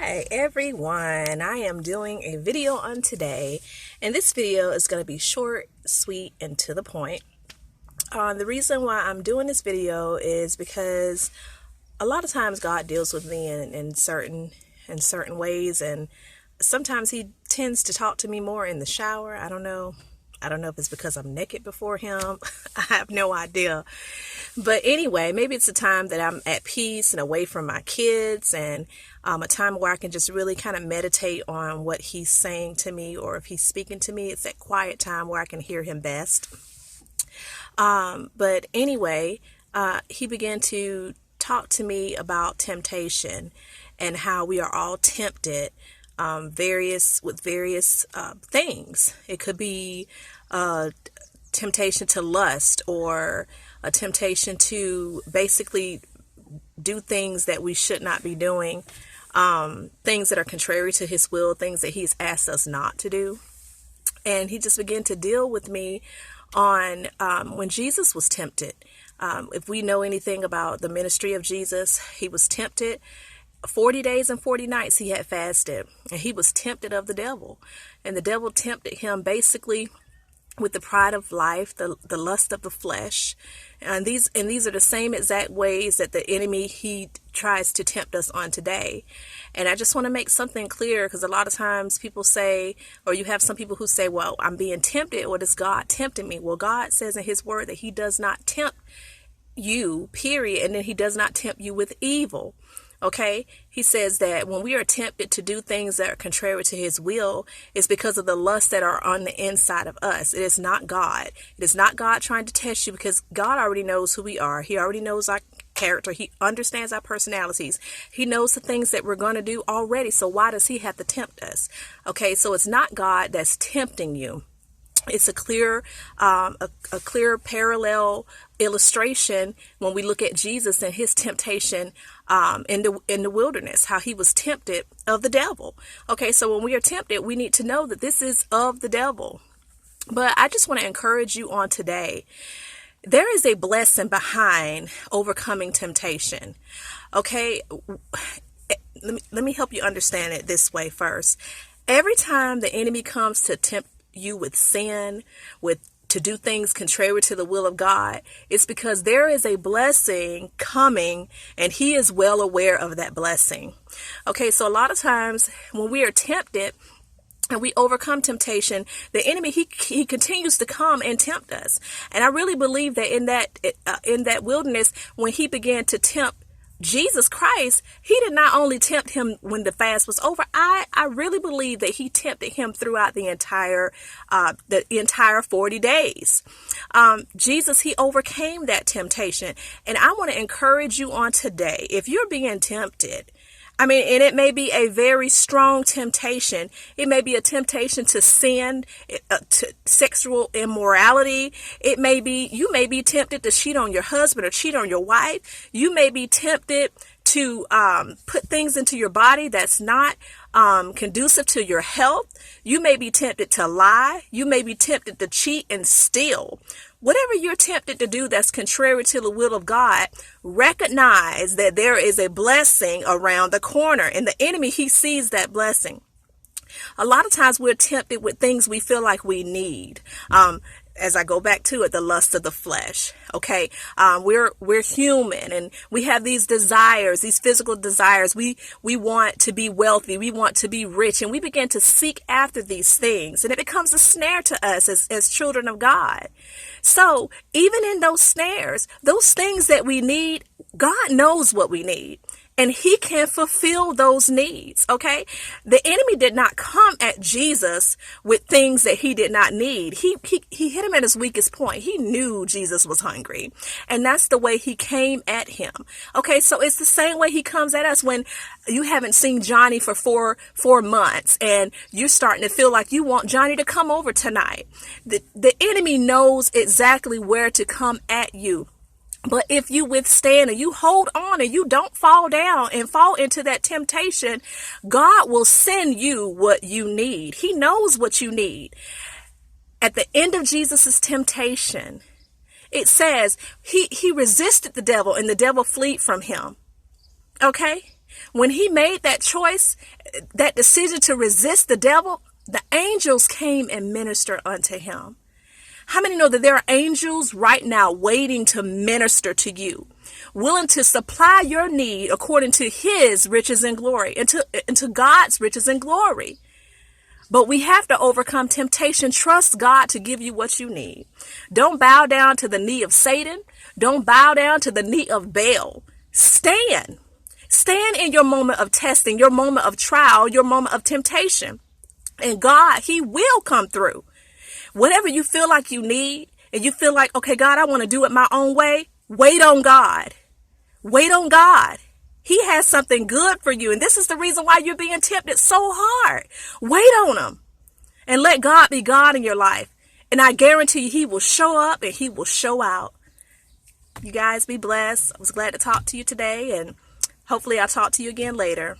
Hi everyone, I am doing a video on today, and this video is going to be short, sweet, and to the point. The reason why I'm doing this video is because a lot of times God deals with me in certain ways, and sometimes he tends to talk to me more in the shower. I don't know if it's because I'm naked before him. I have no idea. But anyway, maybe it's a time that I'm at peace and away from my kids, and a time where I can just really kind of meditate on what he's saying to me, or if he's speaking to me. It's that quiet time where I can hear him best. But anyway, he began to talk to me about temptation and how we are all tempted various things. It could be temptation to lust, or a temptation to basically do things that we should not be doing, things that are contrary to his will, things that he's asked us not to do. And he just began to deal with me on when Jesus was tempted. If we know anything about the ministry of Jesus, he was tempted. 40 days and 40 nights he had fasted, and he was tempted of the devil. And the devil tempted him basically with the pride of life, the lust of the flesh. And these are the same exact ways that the enemy, he tries to tempt us on today. And I just want to make something clear, because a lot of times people say, or you have some people who say, well, I'm being tempted, or does God tempting me? Well, God says in his word that he does not tempt you, period. And then he does not tempt you with evil. Okay, he says that when we are tempted to do things that are contrary to his will, it's because of the lusts that are on the inside of us. It is not God. It is not God trying to test you, because God already knows who we are. He already knows our character. He understands our personalities. He knows the things that we're going to do already. So why does he have to tempt us? Okay, so it's not God that's tempting you. It's a clear parallel illustration when we look at Jesus and his temptation in the wilderness, how he was tempted of the devil. Okay, so when we are tempted, we need to know that this is of the devil. But I just want to encourage you on today. There is a blessing behind overcoming temptation. Okay, let me help you understand it this way first. Every time the enemy comes to tempt you with sin, to do things contrary to the will of God, it's because there is a blessing coming, and he is well aware of that blessing. Okay, so a lot of times when we are tempted and we overcome temptation, the enemy, he continues to come and tempt us. And I really believe that in that wilderness, when he began to tempt Jesus Christ, he did not only tempt him when the fast was over. I really believe that he tempted him throughout the entire 40 days. Jesus, he overcame that temptation. And I want to encourage you on today, if you're being tempted, and it may be a very strong temptation. It may be a temptation to sin, to sexual immorality. You may be tempted to cheat on your husband or cheat on your wife. You may be tempted to put things into your body that's not conducive to your health. You may be tempted to lie. You may be tempted to cheat and steal. Whatever you're tempted to do that's contrary to the will of God, recognize that there is a blessing around the corner, and the enemy, he sees that blessing. A lot of times we're tempted with things we feel like we need. As I go back to it, the lust of the flesh. Okay. We're human, and we have these desires, these physical desires. We want to be wealthy. We want to be rich, and we begin to seek after these things, and it becomes a snare to us as children of God. So even in those snares, those things that we need, God knows what we need, and he can fulfill those needs. Okay. The enemy did not come at Jesus with things that he did not need. He hit him at his weakest point. He knew Jesus was hungry, and that's the way he came at him. Okay. So it's the same way he comes at us when you haven't seen Johnny for four months, and you're starting to feel like you want Johnny to come over tonight. The enemy knows exactly where to come at you. But if you withstand and you hold on and you don't fall down and fall into that temptation, God will send you what you need. He knows what you need. At the end of Jesus's temptation, it says he resisted the devil, and the devil fled from him. Okay. When he made that choice, that decision to resist the devil, the angels came and ministered unto him. How many know that there are angels right now waiting to minister to you, willing to supply your need according to his riches and glory, into God's riches and glory? But we have to overcome temptation. Trust God to give you what you need. Don't bow down to the knee of Satan. Don't bow down to the knee of Baal. Stand. Stand in your moment of testing, your moment of trial, your moment of temptation. And God, he will come through. Whatever you feel like you need, and you feel like, okay, God, I want to do it my own way. Wait on God. Wait on God. He has something good for you. And this is the reason why you're being tempted so hard. Wait on him and let God be God in your life. And I guarantee you, he will show up and he will show out. You guys be blessed. I was glad to talk to you today, and hopefully I'll talk to you again later.